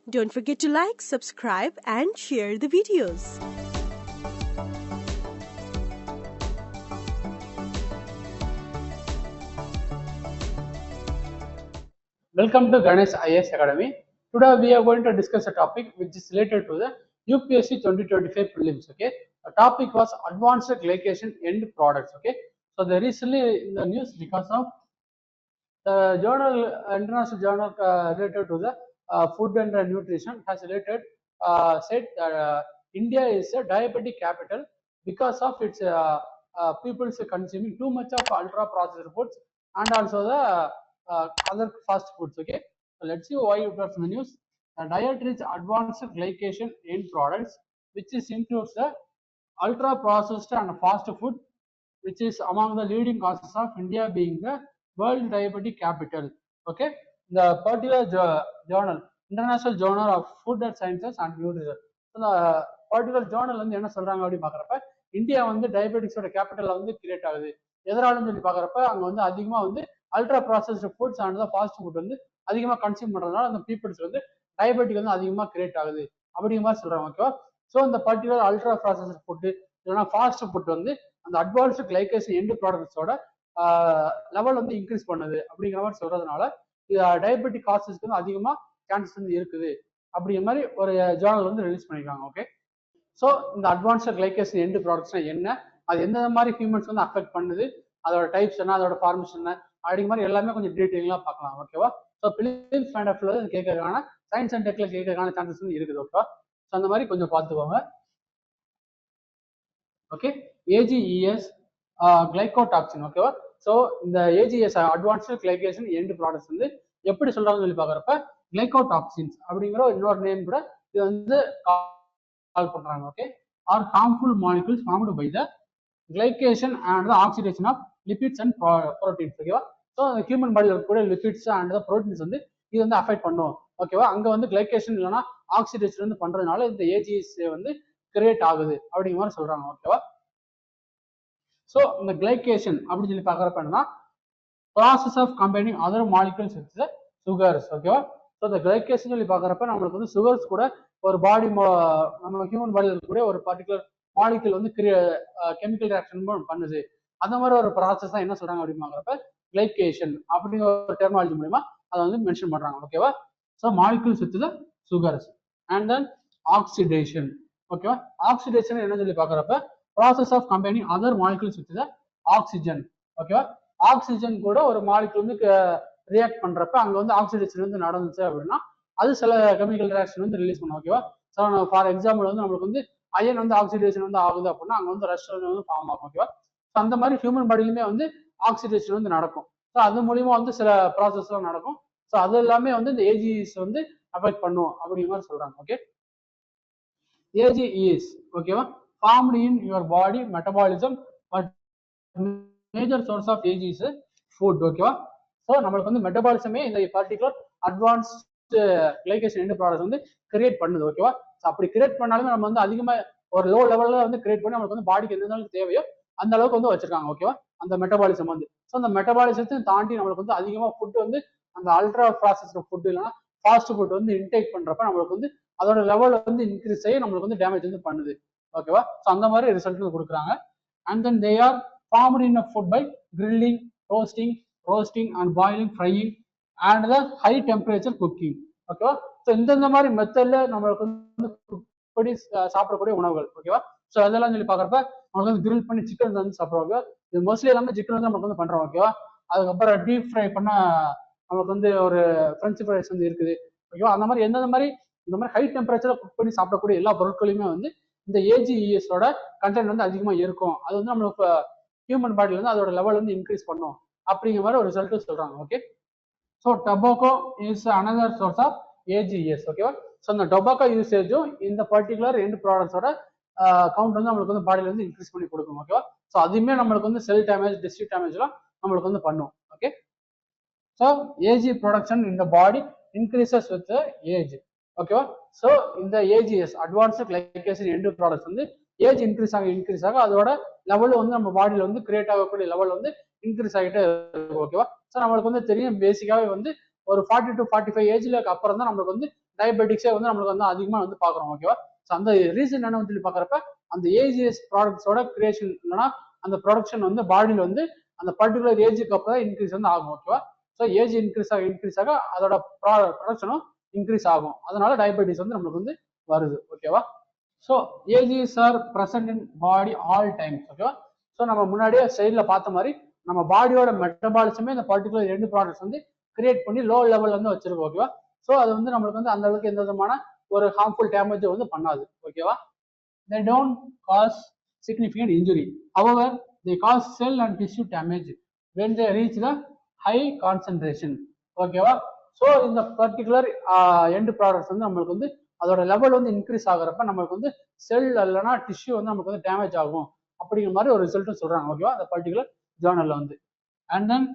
Don't forget to like, subscribe and share the videos. Welcome to Ganesh IAS Academy. Today we are going to discuss a topic which is related to the UPSC 2025 prelims. Okay, the topic was advanced glycation end products. Okay, so they recently in the news because of the journal, international journal related to the food and nutrition has related said that India is a diabetic capital because of its people's consuming too much of ultra processed foods and also the other fast foods. Okay, so let's see why it was in the news. The diet rich advanced glycation end products, which is includes the ultra processed and fast food, which is among the leading causes of India being the world diabetic capital. Okay, the particular journal, International Journal of Food and Sciences and Nutrition. இந்த particular Journal வந்து என்ன சொல்றாங்க அப்படின்னு பாக்குறப்ப India வந்து டயபெட்டிக்ஸோட capital வந்து create ஆகுது. எதனாலன்னு சொல்லி பாக்குறப்ப அங்க வந்து அதிகமா வந்து ultra processed foods and fast food வந்து அதிகமா கன்சியூம் பண்றதுனால அந்த பீப்புள்ஸ் வந்து டயபெட்டிக் வந்து அதிகமா கிரியேட் ஆகுது அப்படிங்கிற மாதிரி சொல்றாங்க. ஓகேவா, ஸோ இந்த பர்டிகுலர் அல்ட்ரா ப்ராசஸ்டு ஃபுட்டு இல்லைன்னா ஃபாஸ்ட் ஃபுட் வந்து அந்த அட்வான்ஸ்டு கிளைகேஷன் எண்டு ப்ராடக்ட்ஸோட லெவல் வந்து இன்க்ரீஸ் பண்ணுது அப்படிங்கிற மாதிரி சொல்றதுனால டயபெட்டிக் காசஸ்க்கு வந்து அதிகமா சான்சஸ் வந்து இருக்குது அப்படிங்கிற மாதிரி ஒரு ஜேர்னல் வந்து ரிலீஸ் பண்ணிருக்காங்க. ஓகே, ஸோ இந்த அட்வான்ஸ்டு கிளைகேஷன் எண்டு ப்ராடக்ட்ஸ்னா என்ன, அது எந்த மாதிரி ஹியூமன்ஸ் வந்து அஃபெக்ட் பண்ணுது, அதோட டைப்ஸ் என்ன, அதோட ஃபார்மேஷன் என்ன அப்படிங்கிற மாதிரி எல்லாமே கொஞ்சம் டீட்டெயிலாக பார்க்கலாம். ஓகேவா, ஸோ பிலிம்ஸ் பாயிண்ட் ஆஃப் வியூல கேட்கறதுக்கான சயின்ஸ் அண்ட் டெக்ல கேட்கறதுக்கான சான்சஸ் வந்து இருக்குது. ஓகேவா, ஸோ அந்த மாதிரி கொஞ்சம் பார்த்துக்கோங்க. Okay, AGEs glycotoxin. ஓகேவா, ஸோ இந்த AGEs advanced glycation end products வந்து எப்படி சொல்றாங்கன்னு சொல்லி பார்க்குறப்ப கிளைகோடாக்சின்ஸ் அப்படிங்கிற இன்னொரு நேம் கூட இது வந்து கால் பண்றாங்க. Okay, are harmful molecules formed by the glycation and the oxidation of lipids and proteins. ஓகேவா, ஸோ ஹியூமன் பாடியில் இருக்கக்கூடிய லிபிட்ஸ் அண்ட் த ப்ரோட்டீன்ஸ் வந்து இது வந்து அஃபெக்ட் பண்ணும். ஓகேவா, அங்க வந்து கிளைகேஷன் இல்லைன்னா ஆக்சிடேஷன் வந்து பண்றதுனால இந்த ஏஜிஎஸ் வந்து கிரியேட் ஆகுது அப்படிங்கிற மாதிரி சொல்றாங்க. ஓகேவா, ஸோ இந்த கிளைகேஷன் அப்படின்னு சொல்லி பார்க்குறப்ப என்னன்னா process of combining other molecules with sugars. ஓகேவா, ஸோ இந்த கிளைகேஷன் சொல்லி பார்க்குறப்ப நம்மளுக்கு வந்து சுகர்ஸ் கூட ஒரு பாடி நம்ம ஹியூமன் பாடியில் இருக்கக்கூடிய ஒரு பர்டிகுலர் மாலிகுல் வந்து கெமிக்கல் ரியாக்ஷன் பண்ணுது. அந்த மாதிரி ஒரு ப்ராசஸ் தான் என்ன சொல்றாங்க அப்படின்னு பார்க்குறப்ப கிளைகேஷன் அப்படிங்கிற ஒரு டெர்மாலஜி மூலமா அதை வந்து மென்ஷன் பண்றாங்க. ஓகேவா, so molecules with the sugars and then oxidation. ஓகேவா, ஆக்சிடேஷன் என்ன சொல்லி பார்க்குறப்ப process of combining other molecules with the oxygen. ஓகேவா, ஆக்சிஜன் கூட ஒரு மாலிகுல் வந்து ரியாக்ட் பண்றப்ப அங்க வந்து ஆக்சிடேஷன் வந்து நடந்துச்சு அப்படின்னா அது சில கெமிக்கல் ரியாக்ஷன் வந்து ரிலீஸ் பண்ணும். ஓகேவா, ஸோ ஃபார் எக்ஸாம்பிள் வந்து நம்மளுக்கு வந்து அயன் வந்து ஆக்சிடேஷன் வந்து ஆகுது அப்படின்னா அங்க வந்து ரஷ் வந்து ஃபார்ம் ஆகும். ஓகேவா, ஸோ அந்த மாதிரி ஹியூமன் பாடியிலுமே வந்து ஆக்சிடேஷன் வந்து நடக்கும். ஸோ அது மூலியமா வந்து சில ப்ராசஸ் எல்லாம் நடக்கும். ஸோ அது எல்லாமே வந்து இந்த ஏஜிஎஸ் வந்து அஃபெக்ட் பண்ணும் அப்படிங்கிற மாதிரி சொல்றாங்க. ஓகே, ஏஜிஎஸ் ஓகேவா formed in your body metabolism but major source of AGE is food. ஓகேவா, ஸோ நம்மளுக்கு வந்து மெட்டபாலிசமே இந்த particular advanced glycation end product வந்து கிரியேட் பண்ணுது. ஓகேவா, ஸோ அப்படி கிரியேட் பண்ணாலுமே நம்ம வந்து அதிகமாக ஒரு லோ லெவலில் வந்து கிரியேட் பண்ணி நம்மளுக்கு வந்து பாடிக்கு எந்த அளவுக்கு தேவையோ அந்த அளவுக்கு வந்து வச்சிருக்காங்க. ஓகேவா, அந்த மெட்டபாலிசம் வந்து ஸோ அந்த மெட்டபாலிசத்தை தாண்டி நம்மளுக்கு வந்து அதிகமாக ஃபுட் வந்து அந்த அல்ட்ரா ப்ராசஸ்டு ஃபுட் இல்லைன்னா ஃபாஸ்ட் ஃபுட் வந்து இன்டேக் பண்றப்ப நம்மளுக்கு வந்து அதோட லெவல் வந்து இன்க்ரீஸ் ஆகி நம்மளுக்கு வந்து டேமேஜ் வந்து பண்ணுது. ஓகேவா, ஸோ அந்த மாதிரி ரிசல்ட் கொடுக்குறாங்க. And then they are formed in a food by grilling, toasting, roasting and boiling, frying and the high temperature cooking. ஓகேவா, ஸோ இந்த மாதிரி மெத்தட்ல நம்மளுக்கு வந்து படி சாப்பிடக்கூடிய உணவுகள். ஓகேவா, ஸோ அதெல்லாம் சொல்லி பார்க்குறப்ப நம்மளுக்கு வந்து கிரில் பண்ணி சிக்கன் வந்து சாப்பிடுவாங்க. இது மோஸ்ட்லி எல்லாமே சிக்கன் வந்து நமக்கு வந்து பண்றோம். ஓகேவா, அதுக்கப்புறம் டீப் ஃப்ரை பண்ண நமக்கு வந்து ஒரு ஃப்ரெஞ்ச் ஃப்ரைஸ் வந்து இருக்குது. ஓகேவா, அந்த மாதிரி எந்தெந்த மாதிரி இந்த மாதிரி ஹை டெம்பரேச்சர்ல குக் பண்ணி சாப்பிடக்கூடிய எல்லா பொருட்களையுமே வந்து இந்த ஏஜிஇஎஸோட கண்டென்ட் வந்து அதிகமா இருக்கும். அது வந்து நம்மளுக்கு ஹியூமன் பாடியில் வந்து அதோட லெவல் வந்து இன்க்ரீஸ் பண்ணும் அப்படிங்கிற மாதிரி ஒரு ரிசல்ட் சொல்றாங்க. Okay, so tobacco is another source of AGEs. ஓகேவா, ஸோ இந்த டொபாக்கோ யூசேஜும் இந்த பர்டிகுலர் எண்ட் ப்ராடக்ட்ஸோட கவுண்ட் வந்து நம்மளுக்கு வந்து பாடியில் வந்து இன்க்ரீஸ் பண்ணி கொடுக்கும். ஓகேவா, ஸோ அதுவுமே நம்மளுக்கு வந்து செல் டேமேஜ், டிஸ்ட்ரிக் டேமேஜ்லாம் நம்மளுக்கு வந்து பண்ணும். ஓகே, ஸோ ஏஜி ப்ரொடக்ஷன் இந்த பாடி இன்க்ரீசஸ் வித் ஏஜ். ஓகேவா, ஸோ இந்த AGEs advanced glycation end products வந்து ஏஜ் இன்க்ரீஸ் ஆக அதோட லெவல் வந்து நம்ம பாடியில வந்து கிரியேட் ஆகக்கூடிய லெவல் வந்து இன்க்ரீஸ் ஆகிட்டே இருக்கும். ஓகேவா, ஸோ நம்மளுக்கு வந்து தெரியும் பேசிக்காவே வந்து ஒரு 40 to 45 ஏஜ்ல அப்புறம் தான் நம்மளுக்கு வந்து டயபெட்டிக்ஸே வந்து நம்மளுக்கு வந்து அதிகமாக வந்து பார்க்குறோம். ஓகேவா? ஸோ அந்த ரீசன் என்ன சொல்லி பார்க்குறப்ப அந்த ஏஜிஎஸ் ப்ராடக்ட்ஸோட கிரியேஷன் இல்லைன்னா அந்த ப்ரொடக்ஷன் வந்து பாடியில் வந்து அந்த பர்டிகுலர் ஏஜுக்கு அப்புறம் தான் இன்க்ரீஸ் வந்து ஆகும். ஓகேவா? ஸோ ஏஜ் இன்க்ரீஸ் ஆக அதோட ப்ரொடக்ஷனும் இன்க்ரீஸ் ஆகும். அதனால டயபெட்டிஸ் வந்து நம்மளுக்கு வந்து வருது. ஓகேவா? So AGEs are present in body all times. ஓகேவா? ஸோ நம்ம முன்னாடியே சைடில் பார்த்த மாதிரி நம்ம பாடியோட மெட்டபாலிசமே இந்த பர்டிகுலர் எண்டு ப்ராடக்ட்ஸ் வந்து கிரியேட் பண்ணி லோ லெவல் வந்து வச்சிருக்கோம். ஓகேவா? ஸோ அது வந்து நம்மளுக்கு வந்து அந்த அளவுக்கு எந்த விதமான ஒரு ஹார்ம்ஃபுல் டேமேஜ் வந்து பண்ணாது. ஓகேவா? they don't cause significant injury. However, they cause cell and tissue damage when they reach the high concentration. ஓகேவா? ஸோ இந்த பர்டிகுலர் எண்ட் ப்ராடக்ட்ஸ் வந்து நம்மளுக்கு வந்து அதோட லெவல் வந்து இன்க்ரீஸ் ஆகுறப்ப நம்மளுக்கு வந்து செல் இல்லைன்னா டிஷ்யூ வந்து நமக்கு வந்து டேமேஜ் ஆகும் அப்படிங்கிற மாதிரி ஒரு ரிசல்ட்டும் சொல்றாங்க. ஓகேவா? அந்த பர்டிகுலர் ஜேர்னல்ல வந்து. And then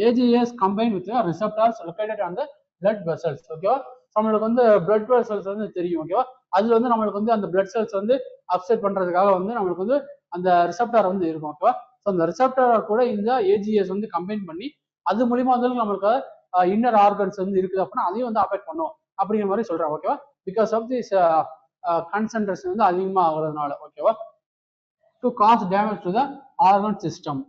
AGS combined with the receptors located on the blood vessels. ஓகேவா? நம்மளுக்கு வந்து blood vessels வந்து தெரியும். ஓகேவா? அதுல வந்து நம்மளுக்கு வந்து அந்த பிளட் செல்ஸ் வந்து அப்செட் பண்றதுக்காக வந்து நம்மளுக்கு வந்து அந்த ரிசப்டார் வந்து இருக்கும். ஓகேவா? ஸோ அந்த ரிசப்டார் கூட இந்த ஏஜிஎஸ் வந்து கம்பைன் பண்ணி அது மூலியமா வந்து நம்மளுக்கு இன்னர் ஆர்கன்ஸ் வந்து இருக்குது அப்படின்னா அதையும் வந்து அஃபெக்ட் பண்ணும் அப்படிங்கிற மாதிரி சொல்றாங்க. ஓகேவா? பிகாஸ் ஆஃப் திஸ் கான்சன்ட்ரேஷன் வந்து அதிகமாக ஆகுறதுனால. ஓகேவா? To cause damage to the organ system.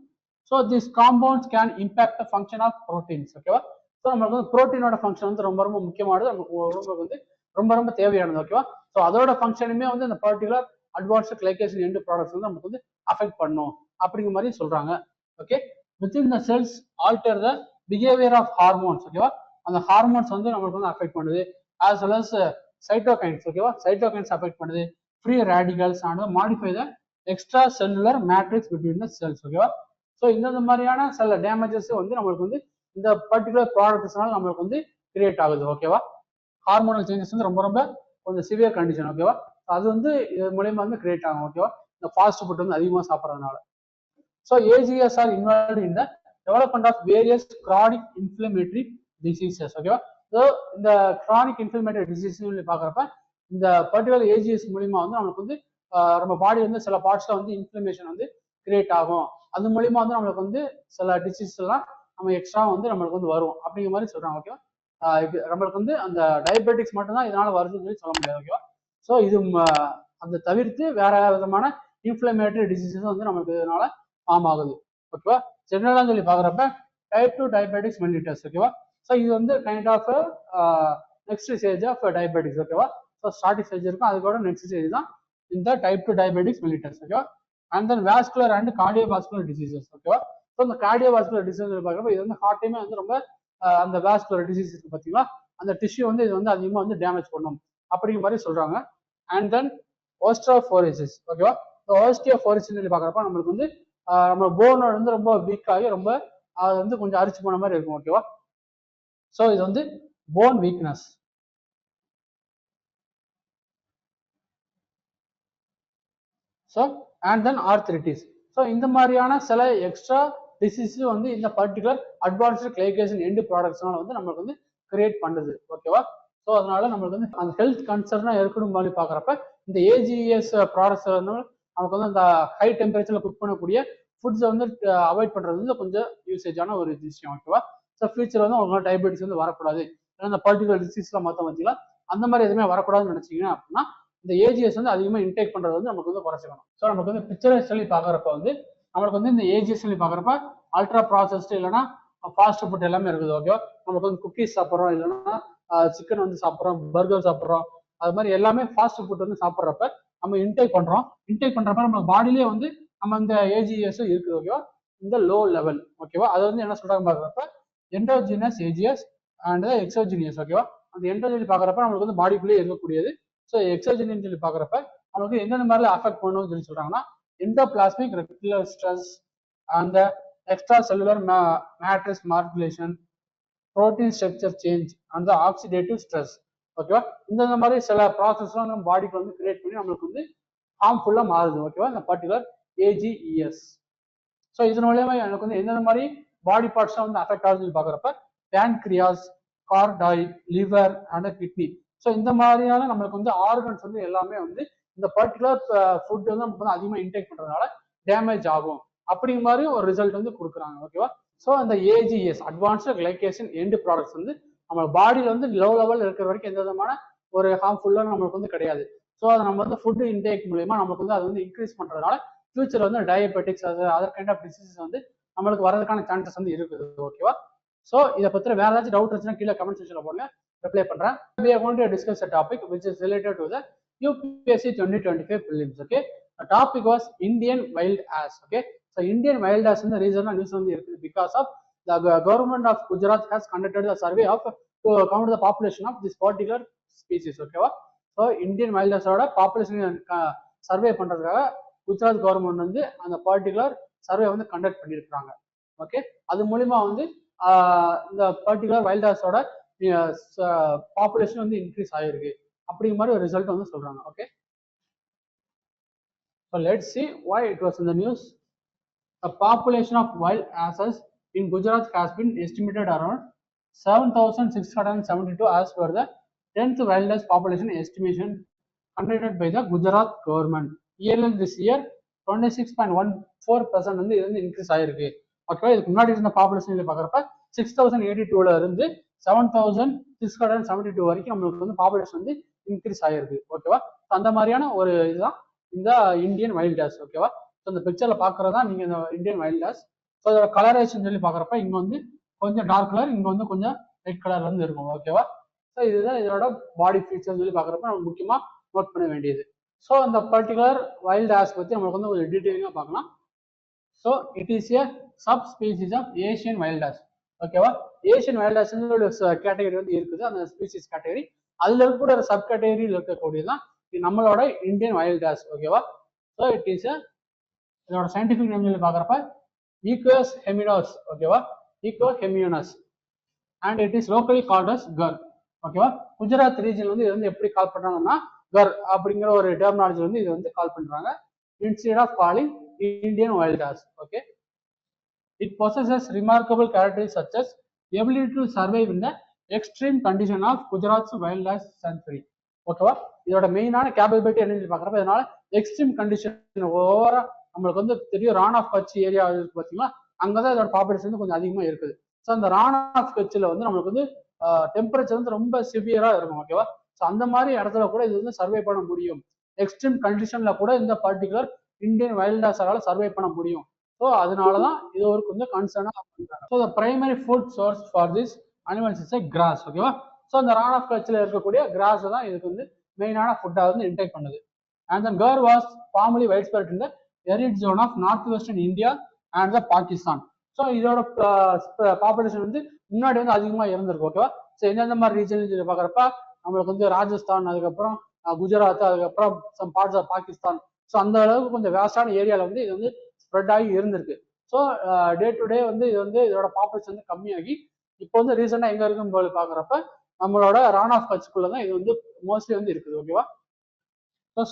So this compounds can impact the function of proteins. ஓகேவா? ஸோ நம்மளுக்கு வந்து ப்ரோட்டீனோட ஃபங்க்ஷன் வந்து ரொம்ப ரொம்ப முக்கியமானது, நமக்கு உடம்புக்கு வந்து ரொம்ப ரொம்ப தேவையானது. ஓகேவா? ஸோ அதோட ஃபங்க்ஷனுமே வந்து இந்த particular advanced glycation end products வந்து நமக்கு வந்து அஃபெக்ட் பண்ணும் அப்படிங்கிற மாதிரி சொல்றாங்க. Okay, within the cells alter the behaviour of hormones. ஓகேவா? அந்த ஹார்மோன்ஸ் வந்து நம்மளுக்கு வந்து அஃபெக்ட் பண்ணுது. As well as cytokines. ஓகேவா? சைட்டோகைன்ஸ் அஃபெக்ட் பண்ணுது. Free radicals and modify the extra cellular matrix between the cells. ஓகேவா? ஸோ இந்த மாதிரியான சில டேமேஜஸ் வந்து நம்மளுக்கு வந்து இந்த பர்டிகுலர் ப்ராடக்ட்ஸ்னால நம்மளுக்கு வந்து கிரியேட் ஆகுது. ஓகேவா? ஹார்மோனல் சேஞ்சஸ் வந்து ரொம்ப ரொம்ப கொஞ்சம் சிவியர் கண்டிஷன். ஓகேவா? அது வந்து இது மூலயமா வந்து கிரியேட் ஆகும். ஓகேவா? இந்த ஃபாஸ்ட் ஃபுட் வந்து அதிகமாக சாப்பிட்றதுனால. So AGEs are involved in the development of various chronic inflammatory diseases. ஓகேவா? ஸோ இந்த கிரானிக் இன்ஃப்ளமேட்டரி டிசீஸ் பார்க்குறப்ப இந்த பர்டிகுலர் ஏஜிஎஸ் மூலியமா வந்து நம்மளுக்கு வந்து நம்ம பாடி வந்து சில பார்ட்ஸ்ல வந்து இன்ஃப்ளமேஷன் வந்து கிரியேட் ஆகும். அது மூலியமா வந்து நம்மளுக்கு வந்து சில டிசீஸ் எல்லாம் நம்ம எக்ஸ்ட்ரா வந்து நம்மளுக்கு வந்து வரும் அப்படிங்கிற மாதிரி சொல்றாங்க. ஓகேவா? நம்மளுக்கு வந்து அந்த டயபெட்டிக்ஸ் மட்டும்தான் இதனால வருதுன்னு சொல்லி சொல்ல முடியாது. ஓகேவா? ஸோ இது அந்த தவிர்த்து வேற விதமான இன்ஃப்ளமேட்டரி டிசீசஸ் வந்து நமக்கு இதனால ஃபார்ம் ஆகுது. ஓகேவா? ஜெனரலாக சொல்லி பார்க்குறப்ப டைப் 2 டயபெட்டிக்ஸ் மெல்லிட்டஸ். ஓகேவா? ஸோ இது வந்து kind of next stage of diabetics. ஓகேவா? ஸோ ஸ்டார்டிங் ஸ்டேஜ் இருக்கும், அதுக்கோட நெக்ஸ்ட் ஸ்டேஜ் தான் இந்த டைப் 2 டயபெட்டிக்ஸ் மெல்லிட்டஸ். ஓகேவா? And then vascular and cardiovascular diseases. ஓகேவா? ஸோ இந்த கார்டியோவாஸ்குலர் டிசீஸ் பார்க்குறப்ப இது வந்து ஹார்ட்டையுமே வந்து ரொம்ப அந்த வாஸ்குலர் டிசீஸ் இருக்கு பார்த்தீங்களா, அந்த டிஷ்யூ வந்து இது வந்து அதிகமாக வந்து டேமேஜ் பண்ணும் அப்படிங்கிற மாதிரி சொல்றாங்க. And then osteoporosis. ஓகேவா? ஸோ ஓஸ்டியோபோரோசிஸ் சொல்லி பார்க்குறப்ப நம்மளுக்கு வந்து நம்ம போனோட வந்து ரொம்ப வீக் ஆகி ரொம்ப அது வந்து கொஞ்சம் அரிச்சு போன மாதிரி இருக்கும். ஓகேவா? ஸோ இது வந்து phone weakness. So and then arthritis. So இந்த மாதிரியான சில எக்ஸ்ட்ரா டிசீஸ் வந்து இந்த பர்டிகுலர் அட்வான்ஸ்டு கிளைகேஷன் எண்டு ப்ராடக்ட்ஸ்னால வந்து நம்மளுக்கு வந்து கிரியேட் பண்ணுது. ஓகேவா? ஸோ அதனால நம்மளுக்கு வந்து அந்த ஹெல்த் கன்சர்னா இருக்கணும் மாதிரி பார்க்குறப்ப இந்த ஏஜிஎஸ் ப்ராடக்ட்ஸ் வந்து நமக்கு வந்து அந்த ஹை டெம்பரேச்சர்ல குக் பண்ணக்கூடிய ஃபுட்ஸை வந்து அவாய்ட் பண்றது வந்து கொஞ்சம் யூசேஜான ஒரு விஷயம். ஓகேவா? ஸோ ஃபியூச்சர் வந்து உங்களுக்கு டயபெட்டிஸ் வந்து வரக்கூடாது, ஏன்னா இந்த பர்டிகுலர் டிசீஸ்லாம் மொத்தம் வச்சுக்கலாம் அந்த மாதிரி எதுவுமே வரக்கூடாதுன்னு நினைச்சீங்க அப்படின்னா இந்த ஏஜிஎஸ் வந்து அதிகமாக இன்டேக் பண்றது வந்து நமக்கு வந்து குறைச்சிக்கணும். ஸோ நமக்கு வந்து பிக்சர் சொல்லி பார்க்குறப்ப வந்து நம்மளுக்கு வந்து இந்த ஏஜிஎஸ் சொல்லி பார்க்குறப்ப அல்ட்ரா ப்ராசஸ்டு இல்லைன்னா ஃபாஸ்ட் ஃபுட் எல்லாமே இருக்குது. ஓகேவா? நமக்கு வந்து குக்கீஸ் சாப்பிட்றோம், இல்லைன்னா சிக்கன் வந்து சாப்பிட்றோம், பர்கர் சாப்பிட்றோம், அது மாதிரி எல்லாமே ஃபாஸ்ட் ஃபுட் வந்து சாப்பிட்றப்ப நம்ம இன்டேக் பண்றப்ப நம்ம பாடியிலே வந்து நம்ம இந்த ஏஜிஎஸ் இருக்குது. ஓகேவா? இந்த லோ லெவல். ஓகேவா? அதை வந்து என்ன சொல்றாங்க பார்க்குறப்ப எண்டோஜினஸ் ஏஜிஎஸ் அண்ட் எக்ஸோஜினியஸ். ஓகேவா? அந்த எண்டோஜினஸ் பார்க்குறப்ப நம்மளுக்கு வந்து பாடிக்குள்ளேயே இருக்கக்கூடியது. ஸோ எக்ஸோஜினியன் சொல்லி பார்க்குறப்ப நமக்கு என்னென்ன மாதிரி அஃபெக்ட் பண்ணணும்னு சொல்லி சொல்றாங்கன்னா எண்டோபிளாஸ்மிக் ரெட்டிகுலர் ஸ்ட்ரெஸ், அந்த extra cellular matrix modulation, protein structure change, அந்த ஆக்சிடேட்டிவ் ஸ்ட்ரெஸ். ஓகேவா? இந்த மாதிரி சில ப்ராசஸ்லாம் நம்ம பாடிக்கு வந்து கிரியேட் பண்ணி நம்மளுக்கு வந்து ஹார்ம்ஃபுல்லா மாறுது. ஓகேவா? இந்த பர்டிகுலர் ஏஜிஇஎஸ். ஸோ இதன் மூலமா எனக்கு வந்து என்னென்ன மாதிரி பாடி பார்ட்ஸ்லாம் வந்து அஃபெக்ட் ஆகுதுன்னு பார்க்குறப்ப pancreas, carotid, liver and kidney. So இந்த மாதிரியான நம்மளுக்கு வந்து ஆர்கன்ஸ் வந்து எல்லாமே வந்து இந்த பர்டிகுலர் ஃபுட் வந்து நமக்கு வந்து அதிகமாக இன்டேக் பண்றதுனால டேமேஜ் ஆகும் அப்படிங்கிற மாதிரி ஒரு ரிசல்ட் வந்து கொடுக்குறாங்க. ஓகேவா? ஸோ அந்த AGS advanced glycation end products வந்து நம்ம பாடியில் வந்து லோ லெவல் இருக்கிற வரைக்கும் எந்த விதமான ஒரு ஹார்ம்ஃபுல்லாக நம்மளுக்கு வந்து கிடையாது. ஸோ அதை நம்ம வந்து ஃபுட் இன்டேக் மூலியமா நமக்கு வந்து அதை வந்து இன்க்ரீஸ் பண்றதுனால ஃபியூச்சர் வந்து diabetics other kind of diseases வந்து நம்மளுக்கு வரதுக்கான சான்சஸ் வந்து இருக்குது. ஓகேவா? ஸோ இதை பற்றி வேற ஏதாச்சும் டவுட் இருந்துச்சுன்னா கீழே கமெண்ட் செக்ஷன்ல போடுங்க, ரிப்ளை பண்றேன். We are going to discuss a topic which is related to the UPSC 2025 prelims. Okay, the topic was Indian wild ass. Okay, so Indian wild ass in the reason news வந்து இருக்குது because of the government of Gujarat has conducted a survey of to count the population of this particular species. ஓகேவா? So Indian wild ஆஸோட population survey பண்றதுக்காக Gujarat government வந்து அந்த particular survey வந்து conduct பண்ணியிருக்காங்க. Okay, அது மூலியமா வந்து இந்த பர்டிகுலர் வைல்ட் ஆஸோட பாப்புலேஷன் வந்து இன்க்ரீஸ் ஆயிருக்கு அப்படிங்கிற மாதிரி ஒரு ரிசல்ட் வந்து சொல்றாங்க. Okay, so let's see why it was in the news. The population of wild asses in Gujarat has been estimated around 7,672 as per the 10th wildlife population estimation conducted by the Gujarat government. Yearly this year 26.14% வந்து இது வந்து increase ஆயிருக்கு. ஓகேவா? இதுக்கு முன்னாடி இருந்த population பார்க்குறப்ப 6082ல இருந்து 7672 வரைக்கும் நம்மளுக்கு வந்து பாப்புலேஷன் வந்து இன்க்ரீஸ் ஆயிருக்கு. ஓகேவா? அந்த மாதிரியான ஒரு இதுதான் இந்த இந்தியன் வைல்ட் ஆஸ். ஓகேவா? ஸோ இந்த பிக்சர்ல பாக்குறதா நீங்க இந்த இந்தியன் வைல்ட் ஆஸ். ஸோ இதோட கலரேஷன் சொல்லி பாக்குறப்ப இங்க வந்து கொஞ்சம் டார்க் கலர், இங்க வந்து கொஞ்சம் ரெட் கலர் வந்து இருக்கும். ஓகேவா? ஸோ இதுதான் இதோட பாடி ஃபீச்சர் சொல்லி பாக்குறப்ப நம்ம முக்கியமா நோட் பண்ண வேண்டியது. ஸோ இந்த பர்டிகுலர் வைல்ட் ஆஸ் பத்தி நம்மளுக்கு வந்து கொஞ்சம் டீட்டெயிலிங்கா பார்க்கலாம். So it is a subspecies of Asian wild ass. ஓகேவா? ஏஷியன் வைல்ட் ஆஸ் கேட்டகரி வந்து இருக்குது, அந்த ஸ்பீசிஸ் கேட்டகரி. அதுல இருக்கக்கூடிய ஒரு சப் கேட்டகரியில் இருக்கக்கூடியதான் நம்மளோட இந்தியன் வைல்ட் ஆஸ். ஓகேவா? ஸோ இட் இஸ் இதோட சயின்டிபிக் நேம் சொல்லி பாக்குறப்ப ஈக்வஸ் ஹெமினோஸ். ஓகேவா? Equus hemionus and it is locally called as khur. ஓகேவா? குஜராத் ரீஜன் வந்து இது வந்து எப்படி கால் பண்றாங்கன்னா கர் அப்படிங்கிற ஒரு டெர்மினாலஜி வந்து இது வந்து கால் பண்றாங்க instead of calling Indian wild ass. Okay, it possesses remarkable characteristics such as ability to survive in the extreme condition of Gujarat's wildlife sanctuary. ஓகேவா? இதோட மெயினான கேப்பபிலிட்டி என்னன்னு பாக்குறப்ப இதனால எக்ஸ்ட்ரீம் கண்டிஷன் ஓவரா நம்மளுக்கு வந்து தெரியும். ரான் ஆஃப் கட்ச் ஏரியா இருக்கு பாத்தீங்களா, அங்கதான் இதோட பாப்புலேஷன் வந்து கொஞ்சம் அதிகமா இருக்குது. ஸோ அந்த ரான் ஆஃப் கட்சில வந்து நம்மளுக்கு வந்து டெம்பரேச்சர் வந்து ரொம்ப சிவியரா இருக்கும். ஓகேவா? ஸோ அந்த மாதிரி இடத்துல கூட இது வந்து சர்வே பண்ண முடியும். எக்ஸ்ட்ரீம் கண்டிஷன்ல கூட இந்த பர்டிகுலர் இந்தியன் வைல்ட் ஆஸால சர்வே பண்ண முடியும். ஸோ அதனாலதான் இது ஒரு கொஞ்சம் கன்சர்னா பண்றாங்க. So primary food source for this animals is cross. ஓகேவா? ஸோ அந்த ரான் ஆஃப் கட்சில இருக்கக்கூடிய கிராஸ் தான் இதுக்கு வந்து மெயினான ஃபுட்டா வந்து இன்டேக் பண்ணுது. And then khur was formerly widespread in the arid zone of northwestern India and the Pakistan. So இதோட பாப்புலேஷன் வந்து முன்னாடி வந்து அதிகமா இருந்திருக்கு. ஓகேவா? ஸோ எந்தெந்த மாதிரி ரீஜன் பாக்குறப்ப நம்மளுக்கு வந்து ராஜஸ்தான், அதுக்கப்புறம் குஜராத், அதுக்கப்புறம் some parts of Pakistan. So அந்த அளவுக்கு கொஞ்சம் வேஸ்டான ஏரியால வந்து இது வந்து ஸ்ப்ரெட் ஆகி இருந்திருக்கு. ஸோ டே டு டே வந்து இது வந்து இதோட பாப்புலேஷன் வந்து கம்மியாகி இப்போ வந்து ரீசெண்டா எங்க இருக்குன்னு போது பாக்குறப்ப நம்மளோட ரான் ஆஃப் கட்சிக்குள்ளதான் இது வந்து மோஸ்ட்லி வந்து இருக்குது. ஓகேவா?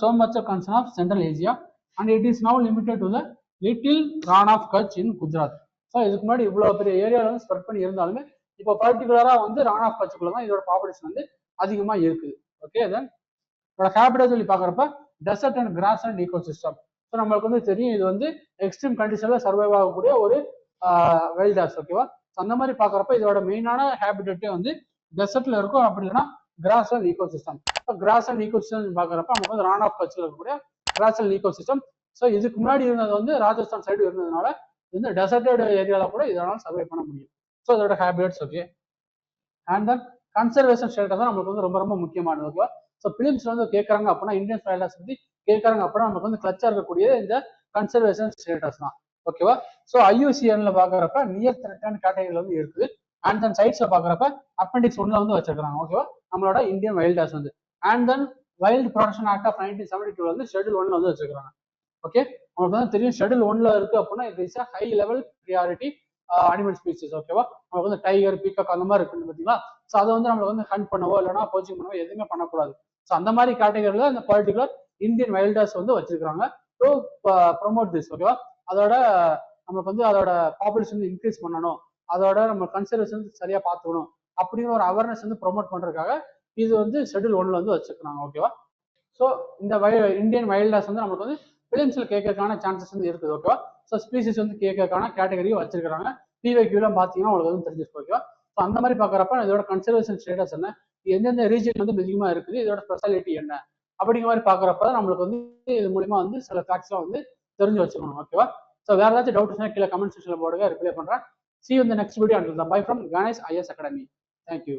So much of concern of Central Asia and it is now limited to the little Ran of Kutch in Gujarat. So இதுக்கு முன்னாடி இவ்வளவு பெரிய ஏரியால வந்து ஸ்ப்ரெட் பண்ணி இருந்தாலுமே இப்போ பர்டிகுலரா வந்து ரான் ஆஃப் கட்சிக்குள்ள தான் இதோட பாப்புலேஷன் வந்து அதிகமா இருக்குது. ஓகே, தென் இதோட ஹேபிட்டட் சொல்லி பாக்குறப்ப desert and grass and ecosystem. So நம்மளுக்கு வந்து தெரியும் இது வந்து எக்ஸ்ட்ரீம் கண்டிஷன்ல சர்வைவ் ஆகக்கூடிய ஒரு வைல்ட் ஆஸ். ஓகேவா? அந்த மாதிரி பாக்குறப்ப இதோட மெயினான ஹேபிட்டே வந்து டெசர்ட்ல இருக்கும், அப்படி இல்லைன்னா grass and ecosystem. Grass and ecosystem பாக்குறப்ப நமக்கு வந்து ரான் ஆஃப் கட்சியில் இருக்கக்கூடிய grass and ecosystem. So இதுக்கு முன்னாடி இருந்தது வந்து ராஜஸ்தான் சைடு இருந்ததுனால இந்த டெசர்டட் ஏரியால கூட இதனால சர்வை பண்ண முடியும். ஸோ இதோட habits. Okay, and then conservation status தான் நமக்கு வந்து ரொம்ப ரொம்ப முக்கியமானது. ஓகேவா? ஸோ பிலிம்ஸ்ல வந்து கேட்கறாங்க அப்படின்னா இந்தியன் வைல்ட் ஆஸ் பத்தி கேட்கறாங்க அப்படின்னா நமக்கு வந்து கிளச்சா இருக்கக்கூடிய இந்த கன்சர்வேஷன் ஸ்டேட்டஸ் தான். ஓகேவா? ஸோ IUCNல பாக்குறப்ப நியர் த்ரெட்டன் கேட்டகரியில வந்து இருக்குது. அண்ட் தென் சைட்ஸ்ல பாக்குறப்ப அப்பெண்டிக்ஸ் 1ல வந்து வச்சிருக்காங்க. ஓகேவா? நம்மளோட இந்தியன் வைல்ட் ஆஸ் வந்து and then wild protection act of 1972 வந்து ஷெட்யூல் 1ல வந்து வச்சிருக்காங்க. ஓகே, உங்களுக்கு வந்து தெரியும் ஷெட்யூல் 1ல இருக்கு அப்படின்னா it is high level priority animal species. ஓகேவா? உங்களுக்கு வந்து டைகர், பீகாக் அந்த மாதிரி இருக்குன்னு பாத்தீங்களா. ஸோ அதை வந்து நம்மளுக்கு வந்து ஹண்ட் பண்ணவோ இல்லைன்னா போச்சிங் பண்ணவோ எதுவுமே பண்ணக்கூடாது. ஸோ அந்த மாதிரி கேட்டகரியில இந்த பர்டிகுலர் இந்தியன் வைல்ட் ஆஸ் வந்து வச்சிருக்காங்க டு ப்ரொமோட் திஸ். ஓகேவா? அதோட நமக்கு வந்து அதோட பாப்புலேஷன் வந்து இன்க்ரீஸ் பண்ணணும், அதோட நம்ம கன்சர்வேஷன் சரியா பார்த்துக்கணும் அப்படிங்கிற ஒரு அவேர்னஸ் வந்து ப்ரொமோட் பண்றதுக்காக இது வந்து ஷெட்யூல் 1ல வந்து வச்சிருக்காங்க. ஓகேவா? ஸோ இந்த இந்தியன் வைல்ட் ஆஸ் வந்து நமக்கு வந்து பிலிம்ஸ்ல கேட்கறதுக்கான சான்சஸ் வந்து இருக்குது. ஓகேவா? ஸோ ஸ்பீசிஸ் வந்து கேட்கறதுக்கான கேட்டகரியும் வச்சிருக்காங்க. PYQ பாத்தீங்கன்னா உங்களுக்கு வந்து தெரிஞ்சிருக்கு. ஓகேவா? ஸோ ஸோ அந்த மாதிரி பார்க்குறப்ப இதோட கன்சர்வேஷன் ஸ்டேட்டஸ் என்ன, எந்தெந்த ரீஜன் வந்து அதிகமாக இருக்குது, இதோட ஸ்பெஷாலிட்டி என்ன அப்படிங்கிற மாதிரி பார்க்குறப்ப தான் நம்மளுக்கு வந்து இது மூலிமா வந்து சில ஃபேக்ட்ஸ்லாம் வந்து தெரிஞ்சு வச்சுக்கணும். ஓகேவா? ஸோ வேற ஏதாச்சும் டவுட்ஸ்னா கீழே கமெண்ட் செக்ஷனில் போடுங்க, ரிப்ளை பண்ணுறேன். See you in the next video. Until then, bye from Ganesh IS Academy. Thank you.